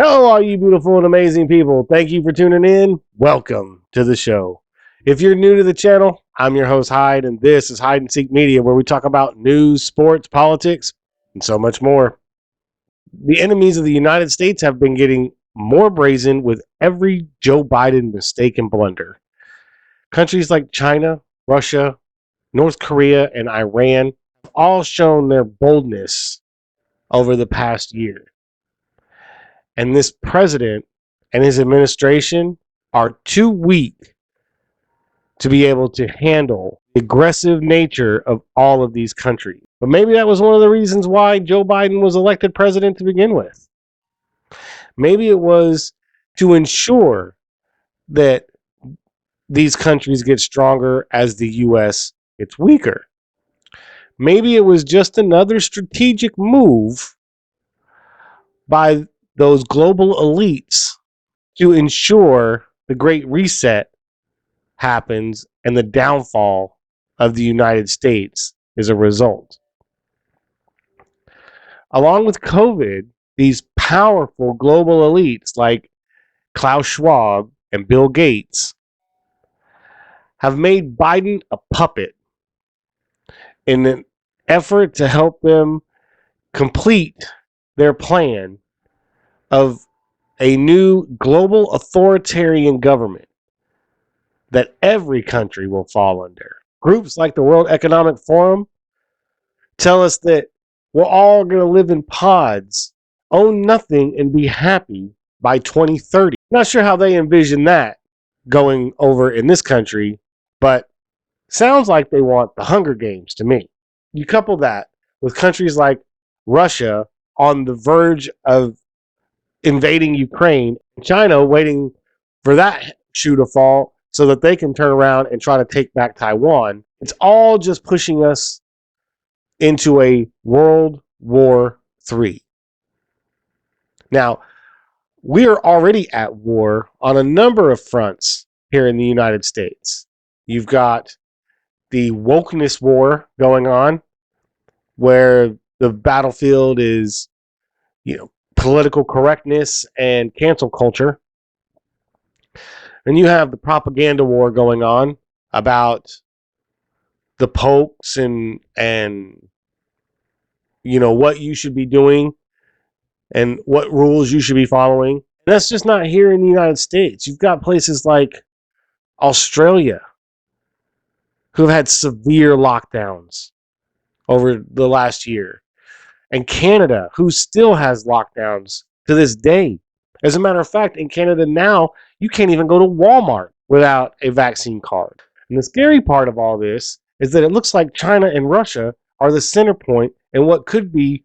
Hello, all you beautiful and amazing people. Thank you for tuning in. Welcome to the show. If you're new to the channel, I'm your host, Hyde, and this is Hide and Seek Media, where we talk about news, sports, politics, and so much more. The enemies of the United States have been getting more brazen with every Joe Biden mistake and blunder. Countries like China, Russia, North Korea, and Iran have all shown their boldness over the past year. And this president and his administration are too weak to be able to handle the aggressive nature of all of these countries. But maybe that was one of the reasons why Joe Biden was elected president to begin with. Maybe it was to ensure that these countries get stronger as the U.S. gets weaker. Maybe it was just another strategic move by those global elites to ensure the Great Reset happens and the downfall of the United States is a result. Along with COVID, these powerful global elites like Klaus Schwab and Bill Gates have made Biden a puppet in an effort to help them complete their plan of a new global authoritarian government that every country will fall under. Groups like the World Economic Forum tell us that we're all going to live in pods, own nothing, and be happy by 2030. Not sure how they envision that going over in this country, but sounds like they want the Hunger Games to me. You couple that with countries like Russia on the verge of invading Ukraine, China waiting for that shoe to fall so that they can turn around and try to take back Taiwan. It's all just pushing us into a World War III. Now, we are already at war on a number of fronts here in the United States. You've got the wokeness war going on, where the battlefield is, political correctness and cancel culture. And you have the propaganda war going on about the popes and what you should be doing and what rules you should be following. And that's just not here in the United States. You've got places like Australia who have had severe lockdowns over the last year, and Canada, who still has lockdowns to this day. As a matter of fact, in Canada now, you can't even go to Walmart without a vaccine card. And the scary part of all this is that it looks like China and Russia are the center point in what could be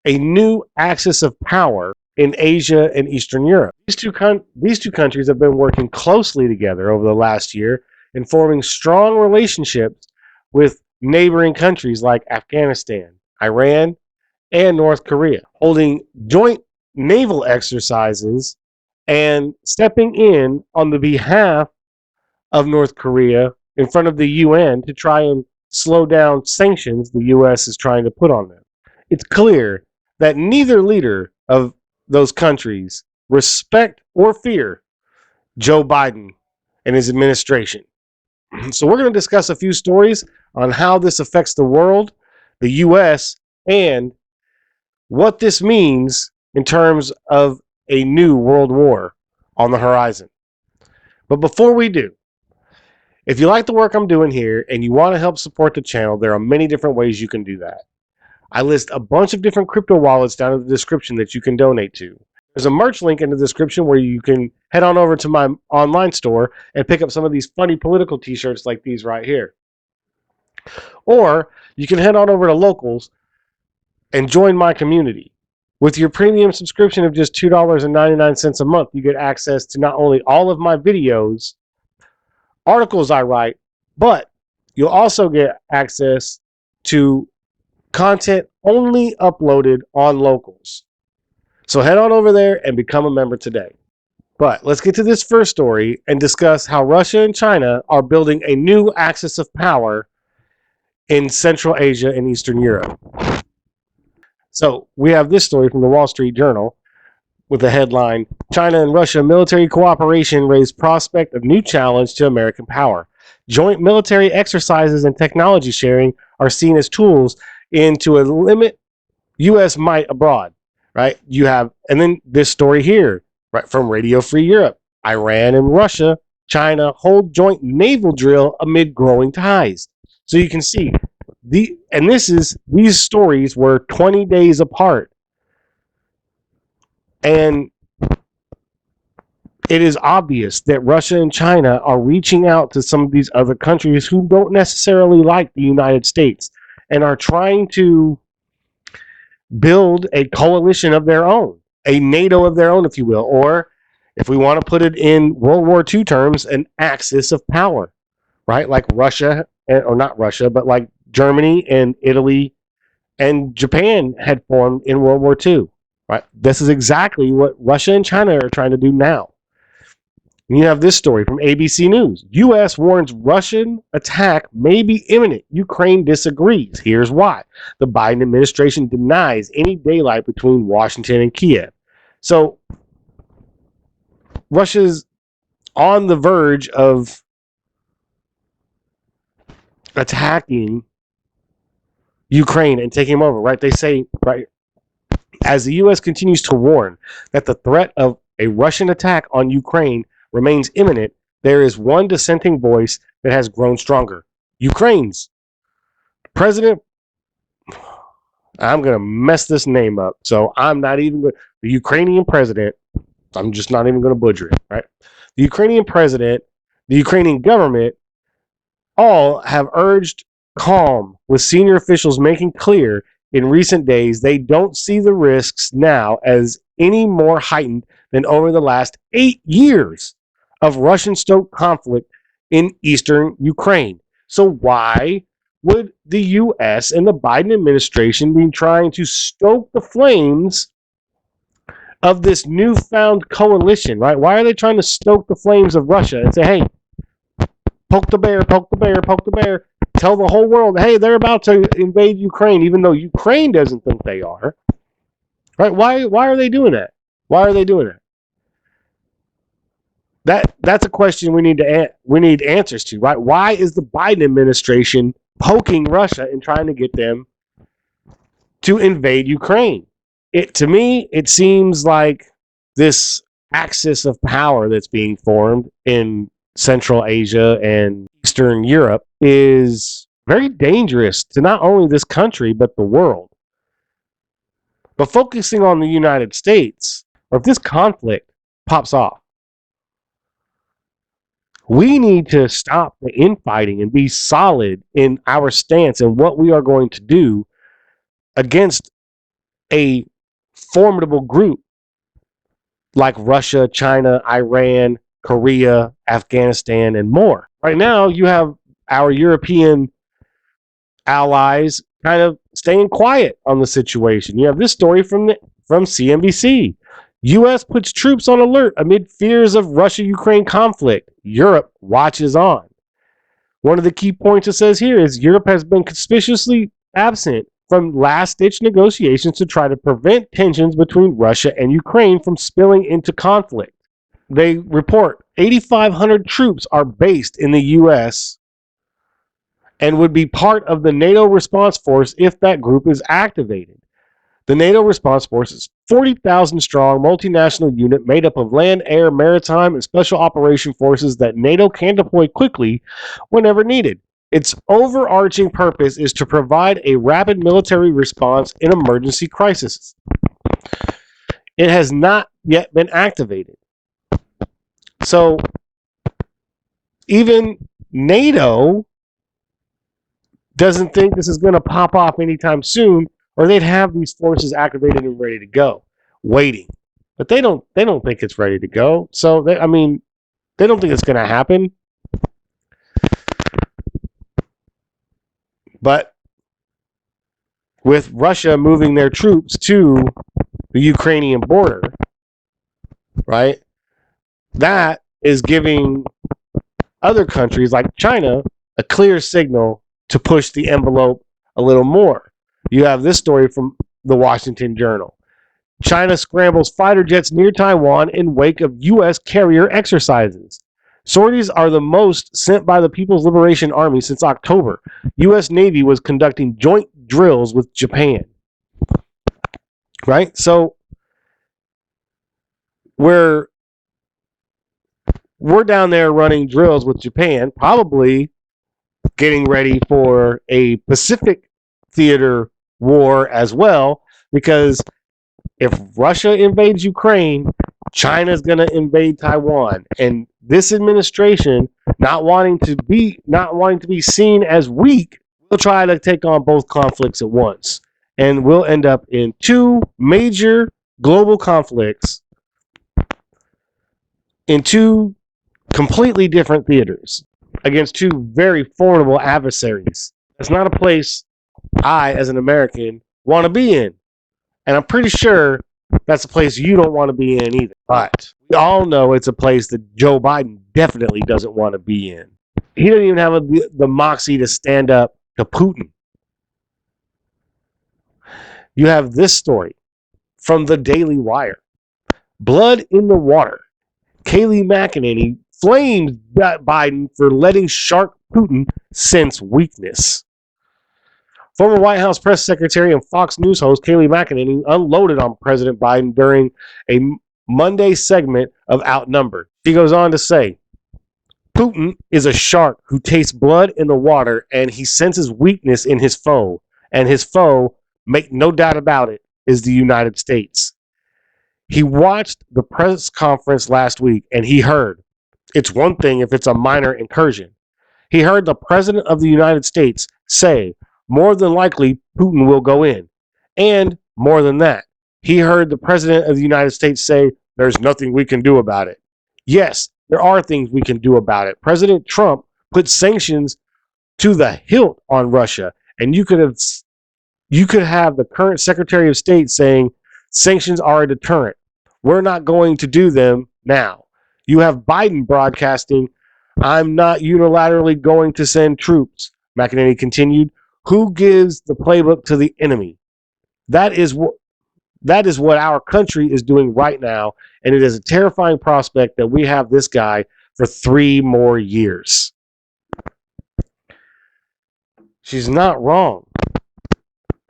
a new axis of power in Asia and Eastern Europe. These two countries have been working closely together over the last year and forming strong relationships with neighboring countries like Afghanistan, Iran, and North Korea, holding joint naval exercises and stepping in on the behalf of North Korea in front of the UN to try and slow down sanctions the US is trying to put on them. It's clear that neither leader of those countries respect or fear Joe Biden and his administration. So we're going to discuss a few stories on how this affects the world, the US, and what this means in terms of a new world war on the horizon. But before we do, if you like the work I'm doing here and you want to help support the channel, there are many different ways you can do that. I list a bunch of different crypto wallets down in the description that you can donate to. There's a merch link in the description where you can head on over to my online store and pick up some of these funny political t-shirts like these right here. Or you can head on over to Locals and join my community. With your premium subscription of just $2.99 a month, you get access to not only all of my videos, articles I write, but you'll also get access to content only uploaded on Locals. So head on over there and become a member today. But let's get to this first story and discuss how Russia and China are building a new axis of power in Central Asia and Eastern Europe. So we have this story from the Wall Street Journal. with the headline, China and Russia military cooperation raise prospect of new challenge to American power. Joint military exercises and technology sharing are seen as tools into a limit U.S. might abroad, right? You have, and then this story here, right, from Radio Free Europe. Iran and Russia, China hold joint naval drill amid growing ties. So you can see these stories were 20 days apart. And it is obvious that Russia and China are reaching out to some of these other countries who don't necessarily like the United States and are trying to build a coalition of their own, a NATO of their own, if you will, or if we want to put it in World War II terms, an axis of power, right? Like Russia, or not Russia, but like Germany and Italy and Japan had formed in World War II, right? This is exactly what Russia and China are trying to do now. And you have this story from ABC News. U.S. warns Russian attack may be imminent. Ukraine disagrees. Here's why. The Biden administration denies any daylight between Washington and Kiev. So Russia's on the verge of attacking Ukraine and taking them over, right? They say, right, as the U.S. continues to warn that the threat of a Russian attack on Ukraine remains imminent, there is one dissenting voice that has grown stronger. Ukraine's president, I'm going to mess this name up, so I'm not even going to, the Ukrainian president, I'm just not even going to butcher it, right? The Ukrainian president, the Ukrainian government, all have urged calm, with senior officials making clear in recent days they don't see the risks now as any more heightened than over the last 8 years of Russian-stoked conflict in eastern Ukraine. So why would the U.S. and the Biden administration be trying to stoke the flames of this newfound coalition, right? Why are they trying to stoke the flames of Russia and say, hey, poke the bear, poke the bear, poke the bear, tell the whole world, hey, they're about to invade Ukraine, even though Ukraine doesn't think they are, right? Why are they doing that? Why are they doing that? That's a question we need answers to, right? Why is the Biden administration poking Russia and trying to get them to invade Ukraine? To me, it seems like this axis of power that's being formed in Central Asia and Eastern Europe is very dangerous to not only this country, but the world. But focusing on the United States, or if this conflict pops off, we need to stop the infighting and be solid in our stance and what we are going to do against a formidable group like Russia, China, Iran, Korea, Afghanistan, and more. Right now, you have our European allies kind of staying quiet on the situation. You have this story from CNBC. U.S. puts troops on alert amid fears of Russia-Ukraine conflict. Europe watches on. One of the key points it says here is Europe has been conspicuously absent from last-ditch negotiations to try to prevent tensions between Russia and Ukraine from spilling into conflict. They report 8,500 troops are based in the U.S. and would be part of the NATO response force if that group is activated. The NATO response force is 40,000 strong multinational unit made up of land, air, maritime, and special operation forces that NATO can deploy quickly whenever needed. Its overarching purpose is to provide a rapid military response in emergency crises. It has not yet been activated. So even NATO doesn't think this is going to pop off anytime soon, or they'd have these forces activated and ready to go, waiting. But they don't think it's ready to go. So they don't think it's going to happen. But with Russia moving their troops to the Ukrainian border, right? That is giving other countries like China a clear signal to push the envelope a little more. You have this story from the Washington Journal. China scrambles fighter jets near Taiwan in wake of U.S. carrier exercises. Sorties are the most sent by the People's Liberation Army since October. U.S. Navy was conducting joint drills with Japan. Right? So we're down there running drills with Japan, probably getting ready for a Pacific theater war as well, because if Russia invades Ukraine, China's going to invade Taiwan, and this administration, not wanting to be seen as weak, will try to take on both conflicts at once, and we'll end up in two major global conflicts in two completely different theaters against two very formidable adversaries. It's not a place I, as an American, want to be in. And I'm pretty sure that's a place you don't want to be in either. But we all know it's a place that Joe Biden definitely doesn't want to be in. He doesn't even have the moxie to stand up to Putin. You have this story from the Daily Wire. Blood in the water. Kayleigh McEnany flames Biden for letting shark Putin sense weakness. Former White House press secretary and Fox News host Kayleigh McEnany unloaded on President Biden during a Monday segment of Outnumbered. She goes on to say, Putin is a shark who tastes blood in the water, and he senses weakness in his foe. And his foe, make no doubt about it, is the United States. He watched the press conference last week, and he heard, it's one thing if it's a minor incursion. He heard the President of the United States say, more than likely, Putin will go in. And more than that, he heard the President of the United States say, there's nothing we can do about it. Yes, there are things we can do about it. President Trump put sanctions to the hilt on Russia, and you could have the current Secretary of State saying sanctions are a deterrent. We're not going to do them now. You have Biden broadcasting, I'm not unilaterally going to send troops. McEnany continued, who gives the playbook to the enemy? That is what our country is doing right now, and it is a terrifying prospect that we have this guy for 3 more years. She's not wrong.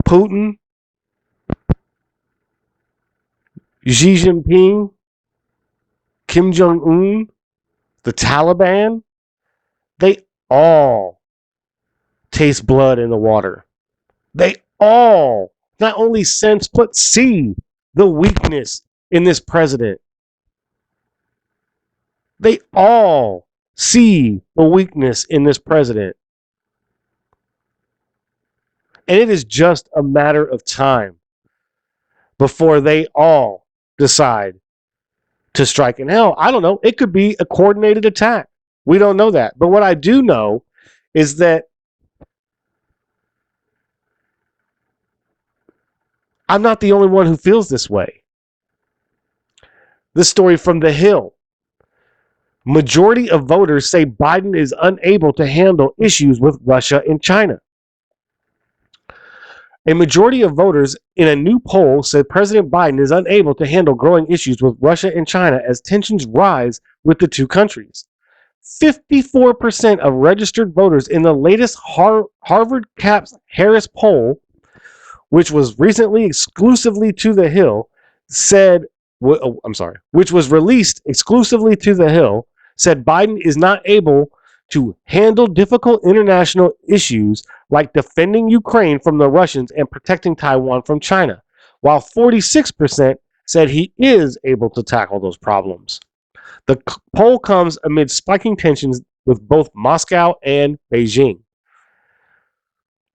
Putin, Xi Jinping, Kim Jong-un, the Taliban, they all taste blood in the water. They all not only sense but see the weakness in this president. They all see the weakness in this president. And it is just a matter of time before they all decide to strike. And hell, I don't know. It could be a coordinated attack. We don't know that. But what I do know is that I'm not the only one who feels this way. This story from The Hill. Majority of voters say Biden is unable to handle issues with Russia and China. A majority of voters in a new poll said President Biden is unable to handle growing issues with Russia and China as tensions rise with the two countries. 54% of registered voters in the latest Harvard Caps Harris poll, which was recently exclusively to The Hill, which was released exclusively to The Hill, said Biden is not able to handle difficult international issues like defending Ukraine from the Russians and protecting Taiwan from China, while 46% said he is able to tackle those problems. The poll comes amid spiking tensions with both Moscow and Beijing.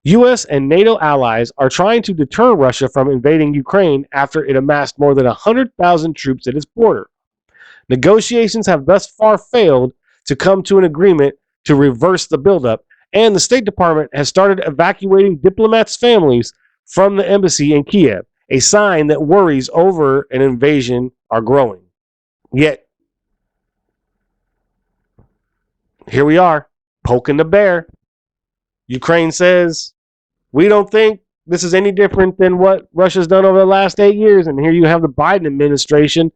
U.S. and NATO allies are trying to deter Russia from invading Ukraine after it amassed more than 100,000 troops at its border. Negotiations have thus far failed to come to an agreement to reverse the buildup, and the State Department has started evacuating diplomats' families from the embassy in Kiev, a sign that worries over an invasion are growing. Yet, here we are, poking the bear. Ukraine says, we don't think this is any different than what Russia's done over the last 8 years. And here you have the Biden administration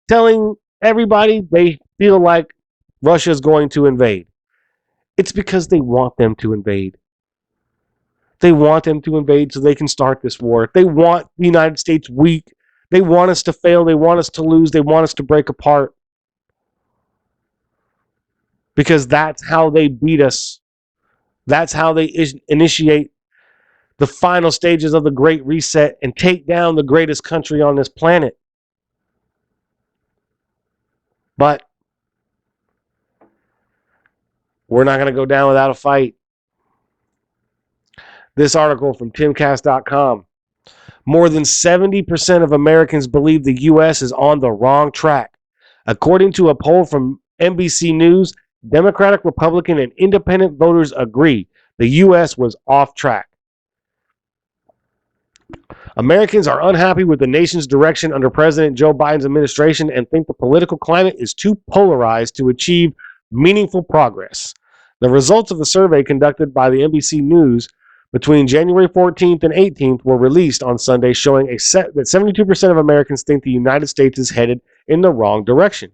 telling everybody they feel like Russia is going to invade. It's because they want them to invade. They want them to invade so they can start this war. They want the United States weak. They want us to fail. They want us to lose. They want us to break apart. Because that's how they beat us. That's how they initiate the final stages of the Great Reset and take down the greatest country on this planet. But we're not going to go down without a fight. This article from timcast.com. More than 70% of Americans believe the U.S. is on the wrong track. According to a poll from NBC News, Democratic, Republican, and independent voters agree the U.S. was off track. Americans are unhappy with the nation's direction under President Joe Biden's administration and think the political climate is too polarized to achieve meaningful progress. The results of the survey conducted by the NBC News between January 14th and 18th were released on Sunday, showing that 72% of Americans think the United States is headed in the wrong direction.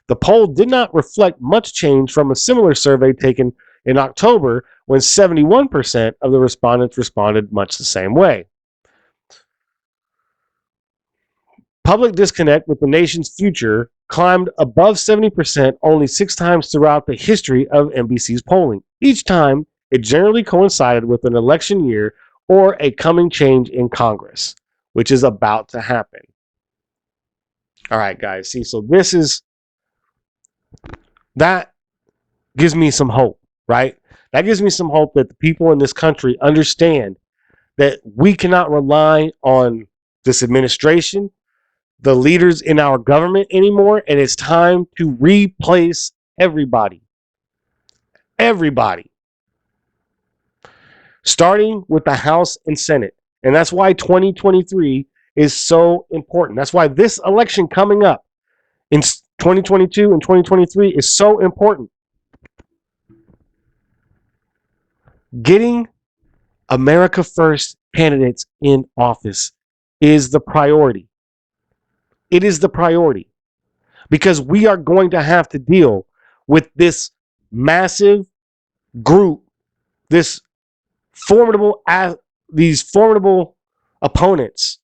The poll did not reflect much change from a similar survey taken in October, when 71% of the respondents responded much the same way. Public disconnect with the nation's future climbed above 70% only 6 times throughout the history of NBC's polling. Each time, it generally coincided with an election year or a coming change in Congress, which is about to happen. All right, guys. See, so that gives me some hope, right? That gives me some hope that the people in this country understand that we cannot rely on this administration, the leaders in our government anymore, and it's time to replace everybody. Everybody. Starting with the House and Senate. And that's why 2023 is so important. That's why this election coming up in 2022 and 2023 is so important. Getting America First candidates in office is the priority. It is the priority because we are going to have to deal with this massive group, these formidable opponents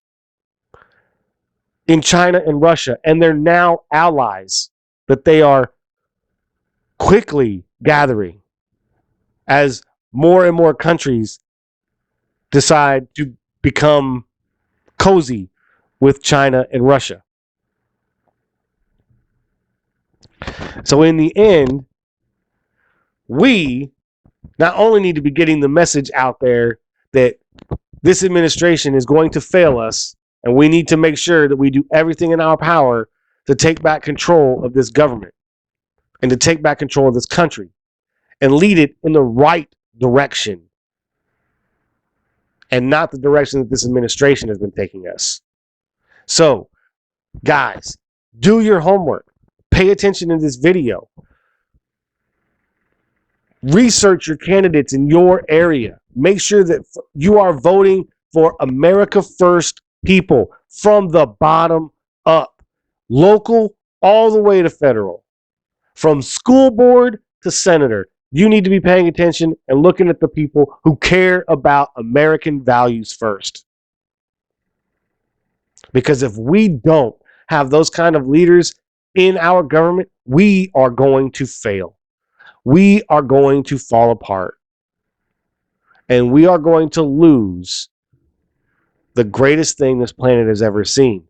in China and Russia, and they're now allies that they are quickly gathering as more and more countries decide to become cozy with China and Russia. So in the end, we not only need to be getting the message out there that this administration is going to fail us, and we need to make sure that we do everything in our power to take back control of this government and to take back control of this country and lead it in the right direction and not the direction that this administration has been taking us. So, guys, do your homework. Pay attention in this video. Research your candidates in your area. Make sure that you are voting for America First people from the bottom up. Local all the way to federal. From school board to senator. You need to be paying attention and looking at the people who care about American values first. Because if we don't have those kind of leaders in our government, we are going to fail. We are going to fall apart. And we are going to lose the greatest thing this planet has ever seen.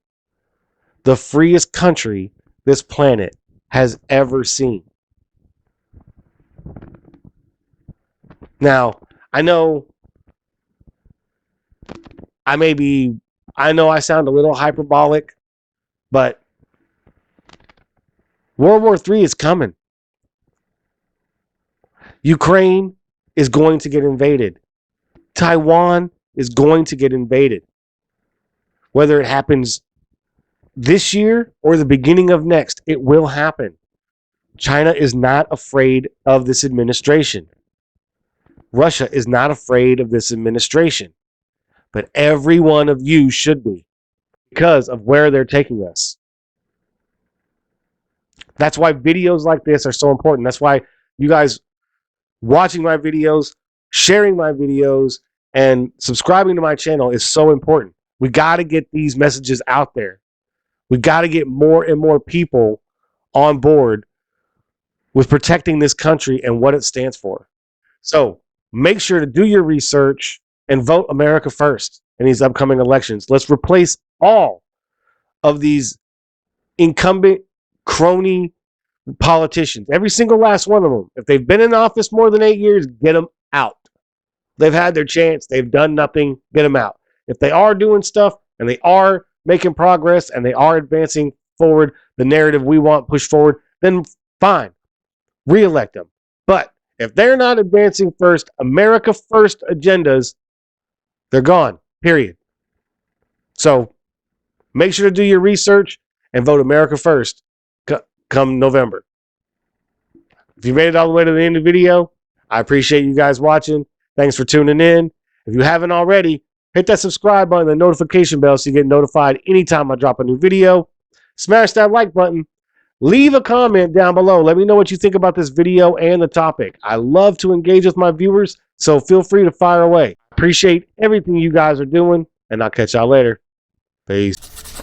The freest country this planet has ever seen. Now, I know I sound a little hyperbolic, but World War III is coming. Ukraine is going to get invaded. Taiwan is going to get invaded. Whether it happens this year or the beginning of next, it will happen. China is not afraid of this administration. Russia is not afraid of this administration. but every one of you should be, because of where they're taking us. That's why videos like this are so important. That's why you guys watching my videos, sharing my videos, and subscribing to my channel is so important. We got to get these messages out there. We got to get more and more people on board with protecting this country and what it stands for. So make sure to do your research and vote America first in these upcoming elections. Let's replace all of these incumbent crony politicians, every single last one of them. If they've been in office more than 8 years, get them out. They've had their chance. They've done nothing. Get them out. If they are doing stuff and they are making progress and they are advancing forward the narrative we want pushed forward, then fine. Reelect them. But if they're not advancing first, America first agendas, they're gone. Period. So make sure to do your research and vote America first come November. If you made it all the way to the end of the video, I appreciate you guys watching. Thanks for tuning in. If you haven't already, hit that subscribe button and the notification bell so you get notified anytime I drop a new video. Smash that like button. Leave a comment down below. Let me know what you think about this video and the topic. I love to engage with my viewers, so feel free to fire away. Appreciate everything you guys are doing, and I'll catch y'all later. Peace.